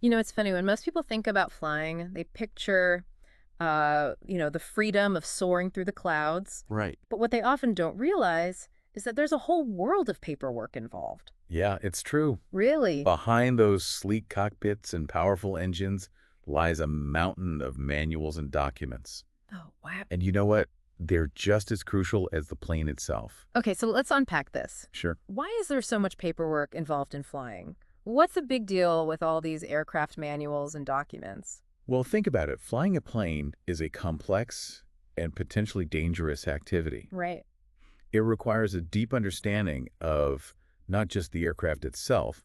You know, it's funny. When most people think about flying, they picture, the freedom of soaring through the clouds. Right. But what they often don't realize is that there's a whole world of paperwork involved. Yeah, it's true. Really? Behind those sleek cockpits and powerful engines lies a mountain of manuals and documents. Oh, wow. And you know what? They're just as crucial as the plane itself. Okay, so let's unpack this. Sure. Why is there so much paperwork involved in flying? What's the big deal with all these aircraft manuals and documents? Well, think about it. Flying a plane is a complex and potentially dangerous activity. Right. It requires a deep understanding of not just the aircraft itself,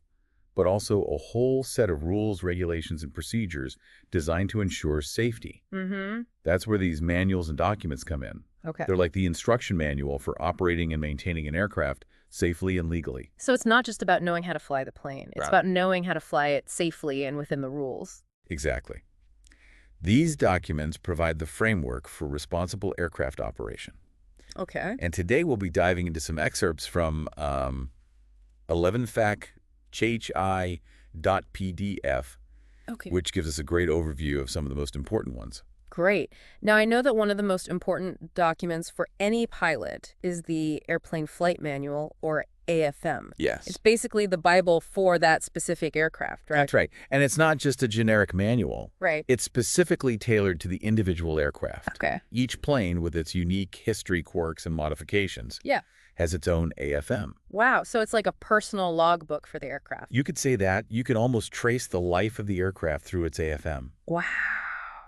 but also a whole set of rules, regulations, and procedures designed to ensure safety. Mm-hmm. That's where these manuals and documents come in. Okay. They're like the instruction manual for operating and maintaining an aircraft safely and legally. So it's not just about knowing how to fly the plane. It's Right. about knowing how to fly it safely and within the rules. Exactly. These documents provide the framework for responsible aircraft operation. Okay. And today we'll be diving into some excerpts from 11 FAC HI.PDF, Okay. which gives us a great overview of some of the most important ones. Great. Now, I know that one of the most important documents for any pilot is the Airplane Flight Manual, or AFM. Yes. It's basically the Bible for that specific aircraft, right? That's right. And it's not just a generic manual. Right. It's specifically tailored to the individual aircraft. Okay. Each plane, with its unique history, quirks, and modifications, Yeah. has its own AFM. Wow. So it's like a personal logbook for the aircraft. You could say that. You can almost trace the life of the aircraft through its AFM, Wow.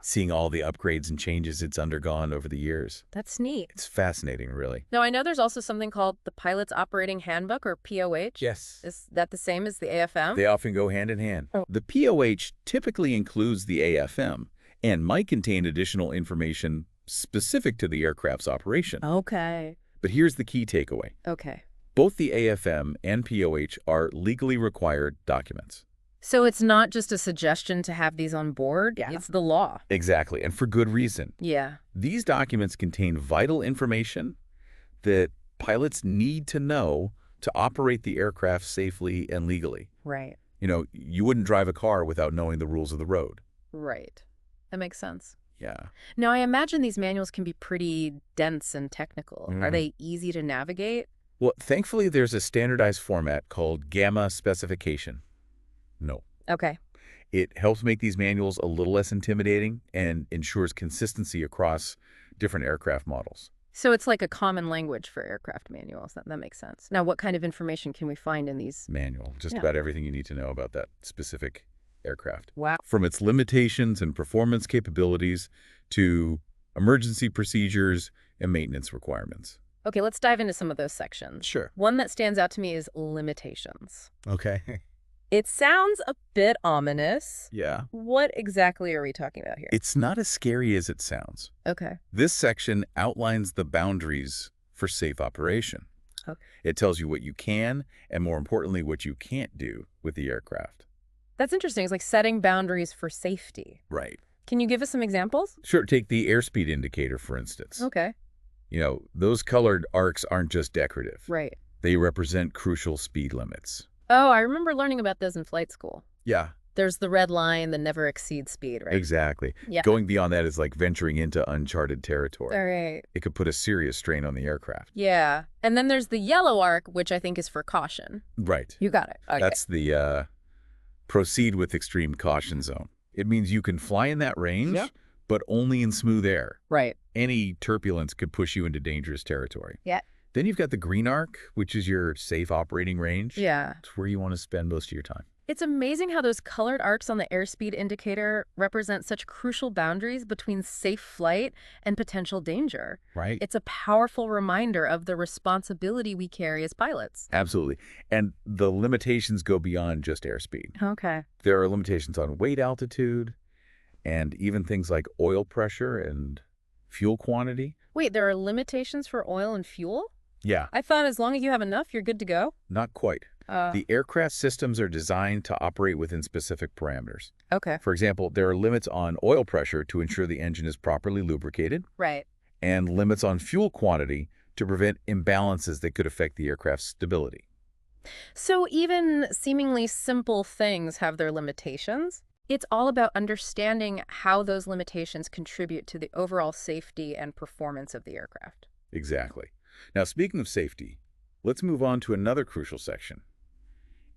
seeing all the upgrades and changes it's undergone over the years. That's neat. It's fascinating, really. Now, I know there's also something called the Pilot's Operating Handbook, or POH. Yes. Is that the same as the AFM? They often go hand in hand. Oh. The POH typically includes the AFM and might contain additional information specific to the aircraft's operation. Okay. But here's the key takeaway. Okay. Both the AFM and POH are legally required documents. So it's not just a suggestion to have these on board. Yeah. It's the law. Exactly, and for good reason. Yeah. These documents contain vital information that pilots need to know to operate the aircraft safely and legally. Right. You know, you wouldn't drive a car without knowing the rules of the road. Right. That makes sense. Yeah. Now, I imagine these manuals can be pretty dense and technical. Are Mhm. they easy to navigate? Well, thankfully, there's a standardized format called Gamma Specification. No. Okay. It helps make these manuals a little less intimidating and ensures consistency across different aircraft models. So it's like a common language for aircraft manuals. That makes sense. Now, what kind of information can we find in these? Manual, just Yeah. about everything you need to know about that specific aircraft. Wow. From its limitations and performance capabilities to emergency procedures and maintenance requirements. Okay, let's dive into some of those sections. Sure. One that stands out to me is limitations. Okay. It sounds a bit ominous. Yeah. What exactly are we talking about here? It's not as scary as it sounds. Okay. This section outlines the boundaries for safe operation. Okay. It tells you what you can and, more importantly, what you can't do with the aircraft. That's interesting. It's like setting boundaries for safety. Right. Can you give us some examples? Sure, take the airspeed indicator, for instance. Okay. You know, those colored arcs aren't just decorative. Right. They represent crucial speed limits. Oh, I remember learning about those in flight school. Yeah, There's the red line, the never exceed speed, right? exactly. Yeah. Going beyond that is like venturing into uncharted territory. All right. It could put a serious strain on the aircraft. Yeah. And then there's the yellow arc, which I think is for caution. Right. You got it. Okay. That's the proceed with extreme caution zone. It means you can fly in that range, Yeah. but only in smooth air. right. Any turbulence could push you into dangerous territory. Yeah. Then you've got the green arc, which is your safe operating range. Yeah. It's where you want to spend most of your time. It's amazing how those colored arcs on the airspeed indicator represent such crucial boundaries between safe flight and potential danger. Right? It's a powerful reminder of the responsibility we carry as pilots. Absolutely. And the limitations go beyond just airspeed. Okay. There are limitations on weight altitude and even things like oil pressure and fuel quantity. Wait, there are limitations for oil and fuel? Yeah, I thought as long as you have enough, you're good to go. not quite. The aircraft systems are designed to operate within specific parameters. Okay. For example, there are limits on oil pressure to ensure the engine is properly lubricated, Right. and limits on fuel quantity to prevent imbalances that could affect the aircraft's stability. So even seemingly simple things have their limitations? It's all about understanding how those limitations contribute to the overall safety and performance of the aircraft. Exactly. Now, speaking of safety, let's move on to another crucial section,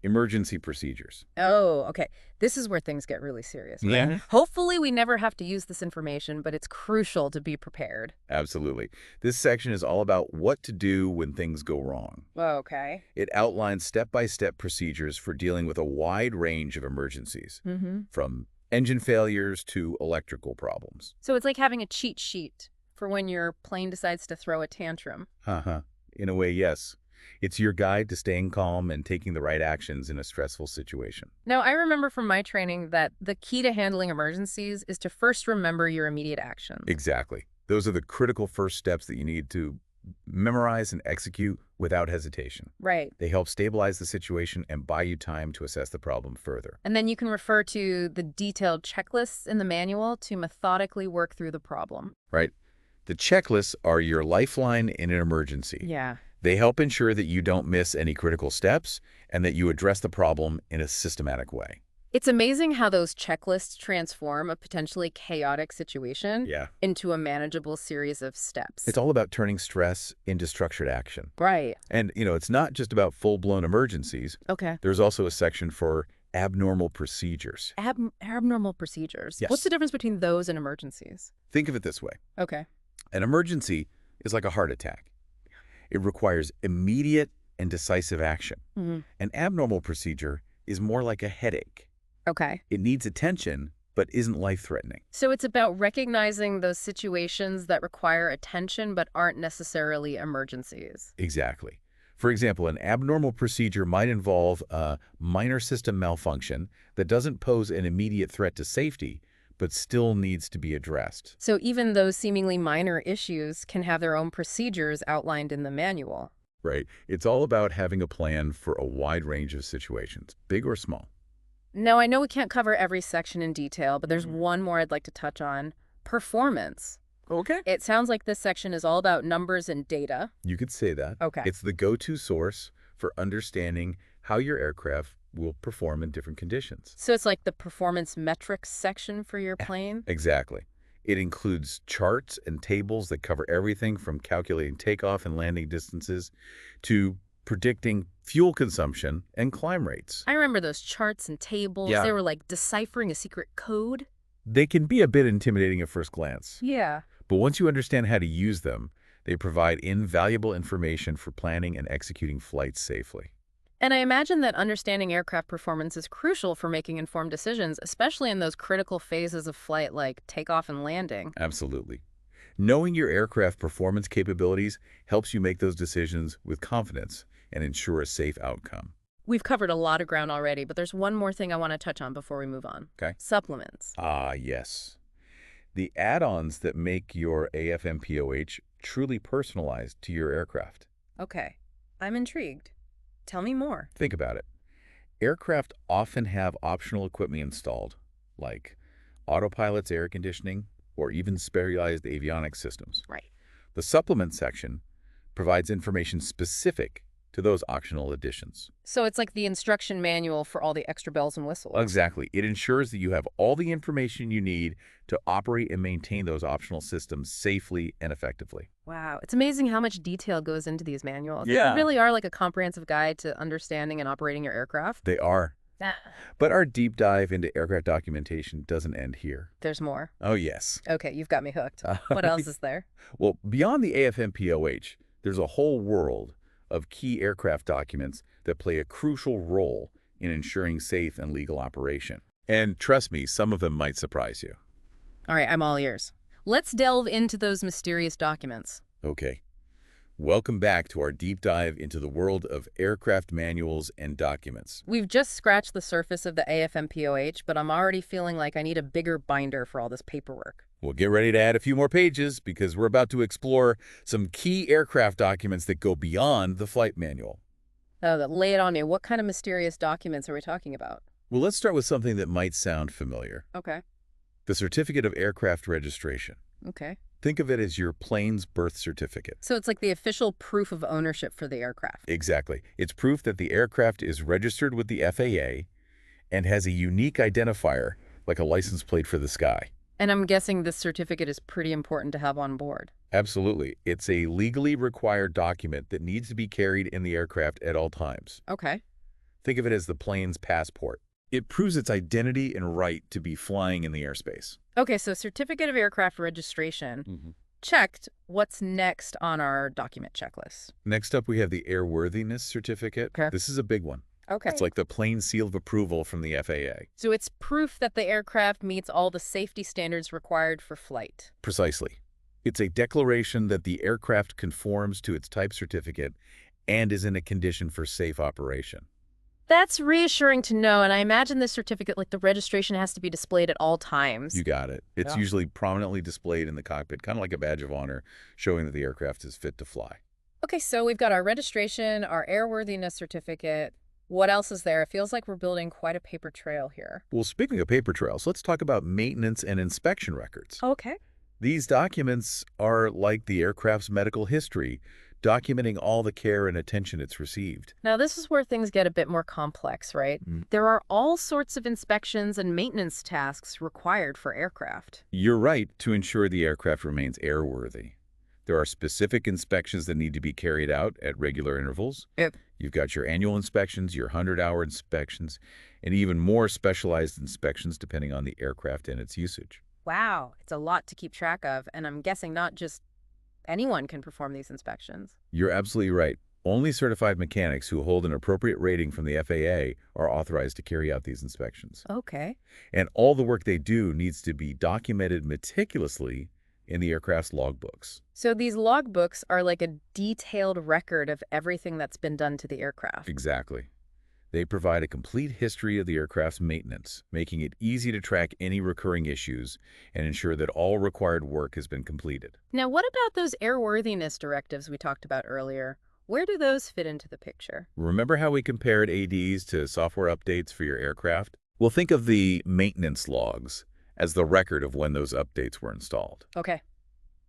emergency procedures. Oh, okay. This is where things get really serious, right? Yeah. Hopefully, we never have to use this information, but it's crucial to be prepared. Absolutely. This section is all about what to do when things go wrong. Okay. It outlines step-by-step procedures for dealing with a wide range of emergencies, from engine failures to electrical problems. So it's like having a cheat sheet for when your plane decides to throw a tantrum. Uh-huh. In a way, yes. It's your guide to staying calm and taking the right actions in a stressful situation. Now, I remember from my training that the key to handling emergencies is to first remember your immediate actions. Exactly. Those are the critical first steps that you need to memorize and execute without hesitation. Right. They help stabilize the situation and buy you time to assess the problem further. And then you can refer to the detailed checklists in the manual to methodically work through the problem. Right? The checklists are your lifeline in an emergency. Yeah. They help ensure that you don't miss any critical steps and that you address the problem in a systematic way. It's amazing how those checklists transform a potentially chaotic situation into a manageable series of steps. It's all about turning stress into structured action. Right. And, it's not just about full-blown emergencies. Okay. There's also a section for abnormal procedures. Abnormal procedures. Yes. What's the difference between those and emergencies? Think of it this way. Okay. An emergency is like a heart attack. It requires immediate and decisive action. An abnormal procedure is more like a headache. Okay. It needs attention, but isn't life-threatening. So it's about recognizing those situations that require attention but aren't necessarily emergencies. Exactly. For example, an abnormal procedure might involve a minor system malfunction that doesn't pose an immediate threat to safety, but still needs to be addressed. So even those seemingly minor issues can have their own procedures outlined in the manual. Right. It's all about having a plan for a wide range of situations, big or small. Now, I know we can't cover every section in detail, but there's one more I'd like to touch on. Performance. Okay. It sounds like this section is all about numbers and data. You could say that. Okay. It's the go-to source for understanding how your aircraft will perform in different conditions. So it's like the performance metrics section for your plane? Exactly. It includes charts and tables that cover everything from calculating takeoff and landing distances to predicting fuel consumption and climb rates. I remember those charts and tables. Yeah. They were like deciphering a secret code. They can be a bit intimidating at first glance, Yeah. but once you understand how to use them, they provide invaluable information for planning and executing flights safely. And I imagine that understanding aircraft performance is crucial for making informed decisions, especially in those critical phases of flight like takeoff and landing. Absolutely. Knowing your aircraft performance capabilities helps you make those decisions with confidence and ensure a safe outcome. We've covered a lot of ground already, but there's one more thing I want to touch on before we move on. Okay. Supplements. Ah, yes. The add-ons that make your AFMPOH truly personalized to your aircraft. Okay. I'm intrigued. Tell me more. Think about it. Aircraft often have optional equipment installed, like autopilot's air conditioning or even specialized avionics systems. Right. The supplement section provides information specific to those optional additions. So it's like the instruction manual for all the extra bells and whistles. Exactly. It ensures that you have all the information you need to operate and maintain those optional systems safely and effectively. Wow. It's amazing how much detail goes into these manuals. Yeah. They really are like a comprehensive guide to understanding and operating your aircraft. They are. Yeah. But our deep dive into aircraft documentation doesn't end here. There's more. Oh, yes. Okay, you've got me hooked. What else is there? Well, beyond the AFMPOH, there's a whole world of key aircraft documents that play a crucial role in ensuring safe and legal operation. And trust me, some of them might surprise you. All right, I'm all ears. Let's delve into those mysterious documents. Okay. Welcome back to our deep dive into the world of aircraft manuals and documents. We've just scratched the surface of the AFMPOH, but I'm already feeling like I need a bigger binder for all this paperwork. We'll get ready to add a few more pages because we're about to explore some key aircraft documents that go beyond the flight manual. Oh, lay it on me. What kind of mysterious documents are we talking about? Well, let's start with something that might sound familiar. Okay. The Certificate of Aircraft Registration. Okay. Think of it as your plane's birth certificate. So it's like the official proof of ownership for the aircraft. Exactly. It's proof that the aircraft is registered with the FAA and has a unique identifier like a license plate for the sky. And I'm guessing this certificate is pretty important to have on board. Absolutely. It's a legally required document that needs to be carried in the aircraft at all times. Okay. Think of it as the plane's passport. It proves its identity and right to be flying in the airspace. Okay, so certificate of aircraft registration. Checked. What's next on our document checklist? Next up, we have the Airworthiness certificate. Okay. This is a big one. Okay. It's like the plain seal of approval from the FAA. So it's proof that the aircraft meets all the safety standards required for flight. Precisely. It's a declaration that the aircraft conforms to its type certificate and is in a condition for safe operation. That's reassuring to know, and I imagine this certificate, like the registration, has to be displayed at all times. You got it. It's Yeah. usually prominently displayed in the cockpit, kind of like a badge of honor, showing that the aircraft is fit to fly. Okay, so we've got our registration, our airworthiness certificate. What else is there? It feels like we're building quite a paper trail here. Well, speaking of paper trails, let's talk about maintenance and inspection records. Okay. These documents are like the aircraft's medical history, documenting all the care and attention it's received. Now, this is where things get a bit more complex, right? There are all sorts of inspections and maintenance tasks required for aircraft. You're right to ensure the aircraft remains airworthy. There are specific inspections that need to be carried out at regular intervals. Yep. You've got your annual inspections, your 100-hour inspections, and even more specialized inspections depending on the aircraft and its usage. Wow, it's a lot to keep track of, and I'm guessing not just anyone can perform these inspections. You're absolutely right. Only certified mechanics who hold an appropriate rating from the FAA are authorized to carry out these inspections. Okay. And all the work they do needs to be documented meticulously in the aircraft's logbooks. So these logbooks are like a detailed record of everything that's been done to the aircraft. Exactly. They provide a complete history of the aircraft's maintenance, making it easy to track any recurring issues and ensure that all required work has been completed. Now, what about those airworthiness directives we talked about earlier? Where do those fit into the picture? Remember how we compared ADs to software updates for your aircraft? Well, think of the maintenance logs as the record of when those updates were installed. Okay.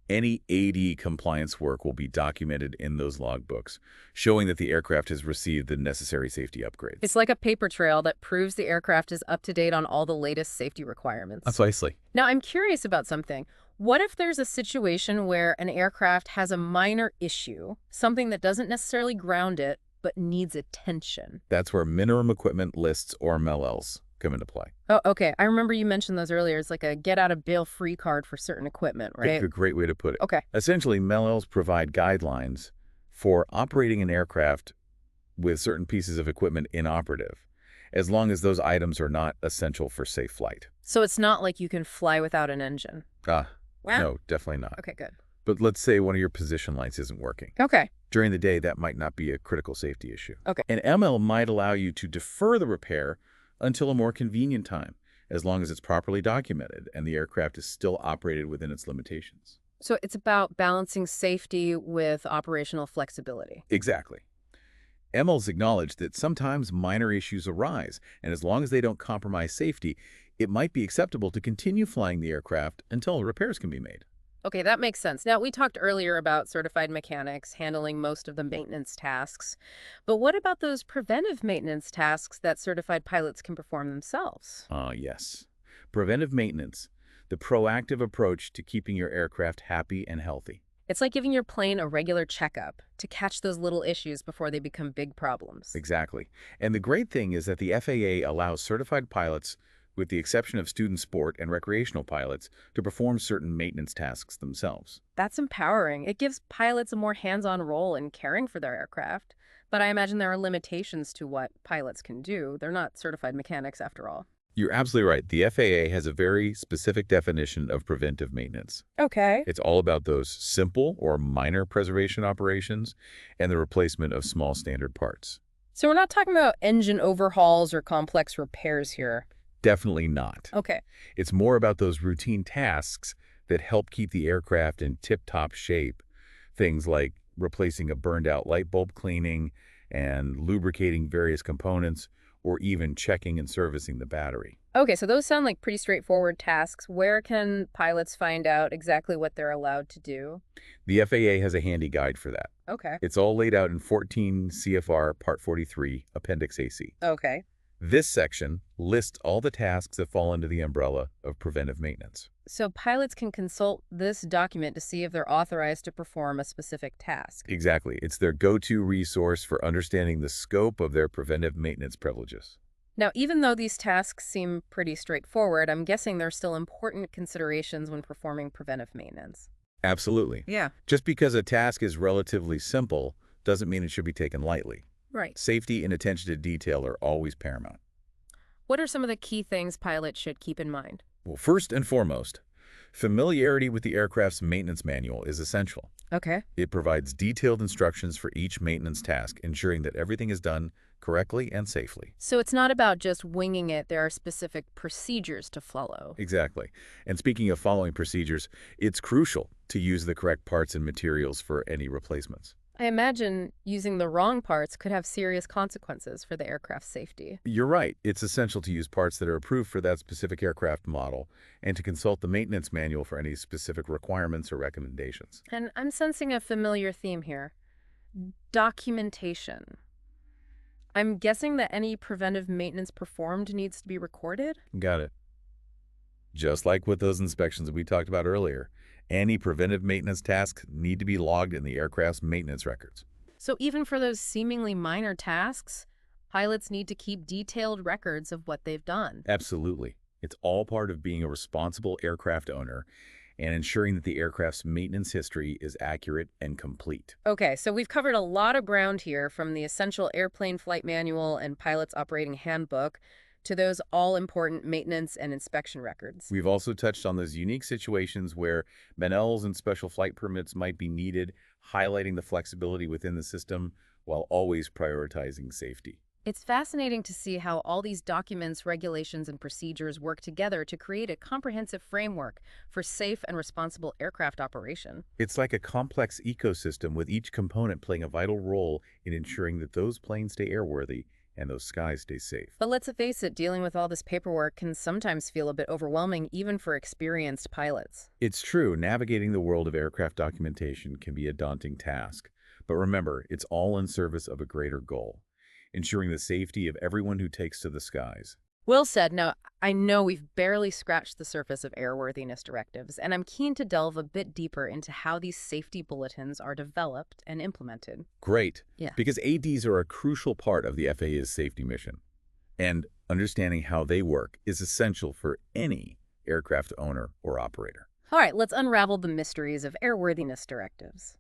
Any AD compliance work will be documented in those logbooks, showing that the aircraft has received the necessary safety upgrades. It's like a paper trail that proves the aircraft is up to date on all the latest safety requirements. Precisely. Now, I'm curious about something. What if there's a situation where an aircraft has a minor issue, something that doesn't necessarily ground it, but needs attention? That's where minimum equipment lists, or MLLs, come into play. Oh, okay. I remember you mentioned those earlier. It's like a get-out-of-bail-free card for certain equipment, right? A great way to put it. Okay. Essentially, MLLs provide guidelines for operating an aircraft with certain pieces of equipment inoperative, as long as those items are not essential for safe flight. So it's not like you can fly without an engine. Wow. Wow. No, definitely not. Okay, good. But let's say one of your position lights isn't working. Okay. During the day, that might not be a critical safety issue. Okay. An ML might allow you to defer the repair until a more convenient time, as long as it's properly documented and the aircraft is still operated within its limitations. So it's about balancing safety with operational flexibility. Exactly. MLs acknowledge that sometimes minor issues arise, and as long as they don't compromise safety, it might be acceptable to continue flying the aircraft until repairs can be made. Okay, that makes sense. Now, we talked earlier about certified mechanics handling most of the maintenance tasks, but what about those preventive maintenance tasks that certified pilots can perform themselves? Yes. Preventive maintenance, the proactive approach to keeping your aircraft happy and healthy. It's like giving your plane a regular checkup to catch those little issues before they become big problems. Exactly. And the great thing is that the FAA allows certified pilots, with the exception of student sport and recreational pilots, to perform certain maintenance tasks themselves. That's empowering. It gives pilots a more hands-on role in caring for their aircraft. But I imagine there are limitations to what pilots can do. They're not certified mechanics after all. You're absolutely right. The FAA has a very specific definition of preventive maintenance. Okay. It's all about those simple or minor preservation operations and the replacement of small standard parts. So we're not talking about engine overhauls or complex repairs here. Definitely not. Okay. It's more about those routine tasks that help keep the aircraft in tip-top shape. Things like replacing a burned-out light bulb, cleaning and lubricating various components, or even checking and servicing the battery. Okay, so those sound like pretty straightforward tasks. Where can pilots find out exactly what they're allowed to do? The FAA has a handy guide for that. Okay. It's all laid out in 14 CFR Part 43, Appendix AC. Okay. This section lists all the tasks that fall under the umbrella of preventive maintenance. So pilots can consult this document to see if they're authorized to perform a specific task. Exactly. It's their go-to resource for understanding the scope of their preventive maintenance privileges. Now, even though these tasks seem pretty straightforward, I'm guessing there's still important considerations when performing preventive maintenance. Absolutely. Yeah. Just because a task is relatively simple doesn't mean it should be taken lightly. Right. Safety and attention to detail are always paramount. What are some of the key things pilots should keep in mind? Well, first and foremost, familiarity with the aircraft's maintenance manual is essential. Okay. It provides detailed instructions for each maintenance task, ensuring that everything is done correctly and safely. So it's not about just winging it. There are specific procedures to follow. Exactly. And speaking of following procedures, it's crucial to use the correct parts and materials for any replacements. I imagine using the wrong parts could have serious consequences for the aircraft's safety. You're right. It's essential to use parts that are approved for that specific aircraft model and to consult the maintenance manual for any specific requirements or recommendations. And I'm sensing a familiar theme here. Documentation. I'm guessing that any preventive maintenance performed needs to be recorded? Got it. Just like with those inspections that we talked about earlier, any preventive maintenance tasks need to be logged in the aircraft's maintenance records. So even for those seemingly minor tasks, pilots need to keep detailed records of what they've done. Absolutely. It's all part of being a responsible aircraft owner and ensuring that the aircraft's maintenance history is accurate and complete. Okay, so we've covered a lot of ground here, from the essential airplane flight manual and pilot's operating handbook to those all-important maintenance and inspection records. We've also touched on those unique situations where MNLs and special flight permits might be needed, highlighting the flexibility within the system while always prioritizing safety. It's fascinating to see how all these documents, regulations, and procedures work together to create a comprehensive framework for safe and responsible aircraft operation. It's like a complex ecosystem with each component playing a vital role in ensuring that those planes stay airworthy and those skies stay safe. But let's face it, dealing with all this paperwork can sometimes feel a bit overwhelming, even for experienced pilots. It's true, navigating the world of aircraft documentation can be a daunting task. But remember, it's all in service of a greater goal, ensuring the safety of everyone who takes to the skies. Well said. Now, I know we've barely scratched the surface of airworthiness directives, and I'm keen to delve a bit deeper into how these safety bulletins are developed and implemented. Great. Yeah. Because ADs are a crucial part of the FAA's safety mission. And understanding how they work is essential for any aircraft owner or operator. All right, let's unravel the mysteries of airworthiness directives.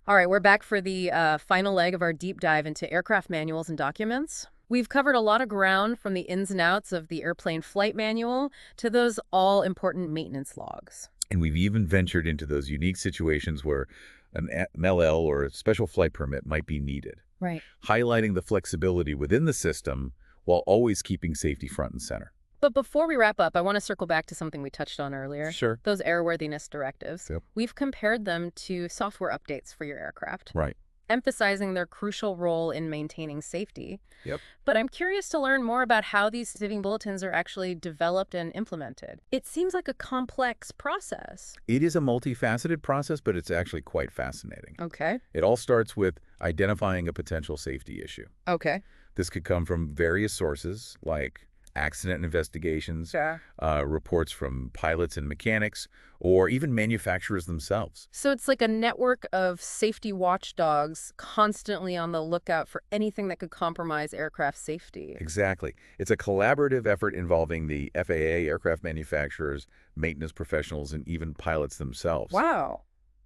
All right, we're back for the final leg of our deep dive into aircraft manuals and documents. We've covered a lot of ground, from the ins and outs of the airplane flight manual to those all-important maintenance logs. And we've even ventured into those unique situations where an MLL or a special flight permit might be needed, Right. highlighting the flexibility within the system while always keeping safety front and center. But before we wrap up, I want to circle back to something we touched on earlier. Sure. Those airworthiness directives. Yep. We've compared them to software updates for your aircraft, Right. emphasizing their crucial role in maintaining safety. Yep. But I'm curious to learn more about how these saving bulletins are actually developed and implemented. It seems like a complex process. It is a multifaceted process, but it's actually quite fascinating. Okay. It all starts with identifying a potential safety issue. Okay. This could come from various sources like accident investigations, Sure. reports from pilots and mechanics, or even manufacturers themselves. So it's like a network of safety watchdogs constantly on the lookout for anything that could compromise aircraft safety. Exactly. It's a collaborative effort involving the FAA, aircraft manufacturers, maintenance professionals, and even pilots themselves. Wow.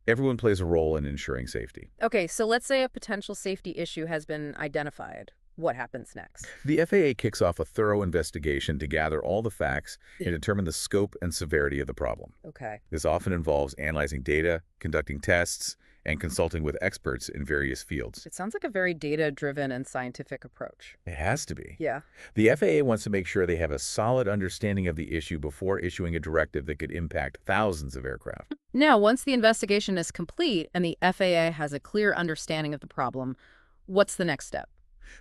Everyone plays a role in ensuring safety. Okay, so let's say a potential safety issue has been identified. What happens next? The FAA kicks off a thorough investigation to gather all the facts and determine the scope and severity of the problem. Okay. This often involves analyzing data, conducting tests, and consulting with experts in various fields. It sounds like a very data-driven and scientific approach. It has to be. Yeah. The FAA wants to make sure they have a solid understanding of the issue before issuing a directive that could impact thousands of aircraft. Now, once the investigation is complete and the FAA has a clear understanding of the problem, what's the next step?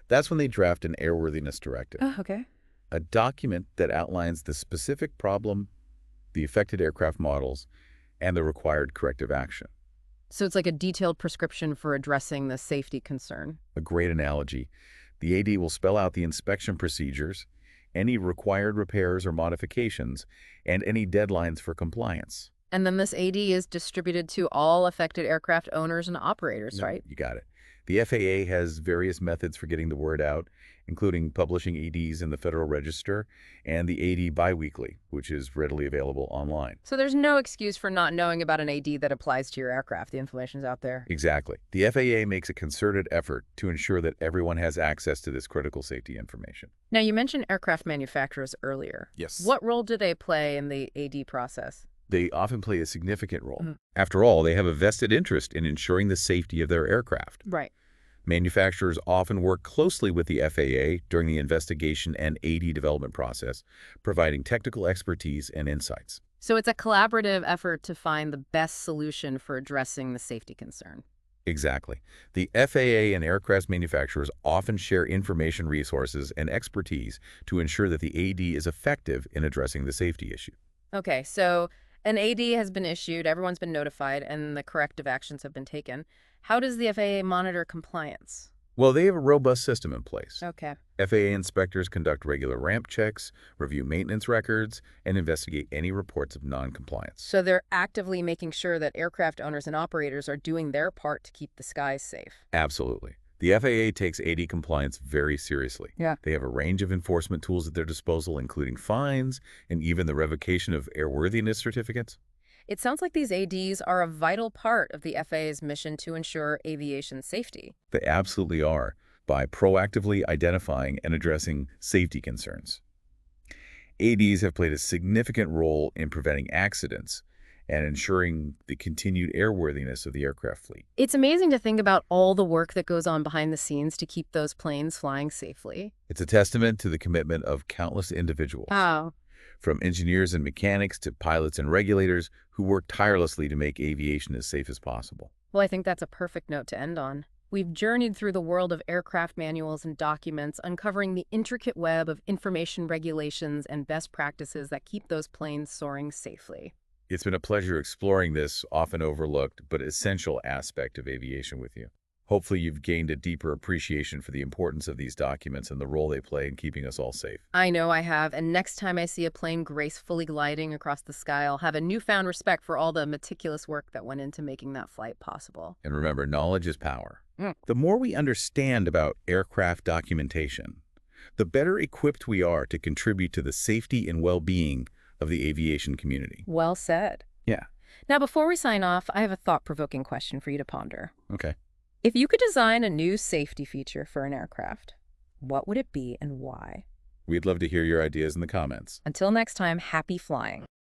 That's when they draft an airworthiness directive, Oh, okay. a document that outlines the specific problem, the affected aircraft models, and the required corrective action. So it's like a detailed prescription for addressing the safety concern. A great analogy. The AD will spell out the inspection procedures, any required repairs or modifications, and any deadlines for compliance. And then this AD is distributed to all affected aircraft owners and operators, right? You got it. The FAA has various methods for getting the word out, including publishing ADs in the Federal Register and the AD biweekly, which is readily available online. So there's no excuse for not knowing about an AD that applies to your aircraft. The information's out there. Exactly. The FAA makes a concerted effort to ensure that everyone has access to this critical safety information. Now, you mentioned aircraft manufacturers earlier. Yes. What role do they play in the AD process? They often play a significant role. After all, they have a vested interest in ensuring the safety of their aircraft. Right. Manufacturers often work closely with the FAA during the investigation and AD development process, providing technical expertise and insights. So it's a collaborative effort to find the best solution for addressing the safety concern. Exactly. The FAA and aircraft manufacturers often share information resources and expertise to ensure that the AD is effective in addressing the safety issue. Okay, so an AD has been issued, everyone's been notified, and the corrective actions have been taken. How does the FAA monitor compliance? Well, they have a robust system in place. Okay. FAA inspectors conduct regular ramp checks, review maintenance records, and investigate any reports of non-compliance. So they're actively making sure that aircraft owners and operators are doing their part to keep the skies safe. Absolutely. The FAA takes AD compliance very seriously. Yeah. They have a range of enforcement tools at their disposal, including fines and even the revocation of airworthiness certificates. It sounds like these ADs are a vital part of the FAA's mission to ensure aviation safety. They absolutely are, by proactively identifying and addressing safety concerns. ADs have played a significant role in preventing accidents and ensuring the continued airworthiness of the aircraft fleet. It's amazing to think about all the work that goes on behind the scenes to keep those planes flying safely. It's a testament to the commitment of countless individuals, Oh. from engineers and mechanics to pilots and regulators who work tirelessly to make aviation as safe as possible. Well, I think that's a perfect note to end on. We've journeyed through the world of aircraft manuals and documents, uncovering the intricate web of information regulations and best practices that keep those planes soaring safely. It's been a pleasure exploring this often overlooked but essential aspect of aviation with you. Hopefully you've gained a deeper appreciation for the importance of these documents and the role they play in keeping us all safe. I know I have, and next time I see a plane gracefully gliding across the sky, I'll have a newfound respect for all the meticulous work that went into making that flight possible. And remember, knowledge is power. The more we understand about aircraft documentation, the better equipped we are to contribute to the safety and well-being of the aviation community. Well said. Yeah. Now, before we sign off, I have a thought-provoking question for you to ponder. Okay. If you could design a new safety feature for an aircraft, what would it be and why? We'd love to hear your ideas in the comments. Until next time, happy flying.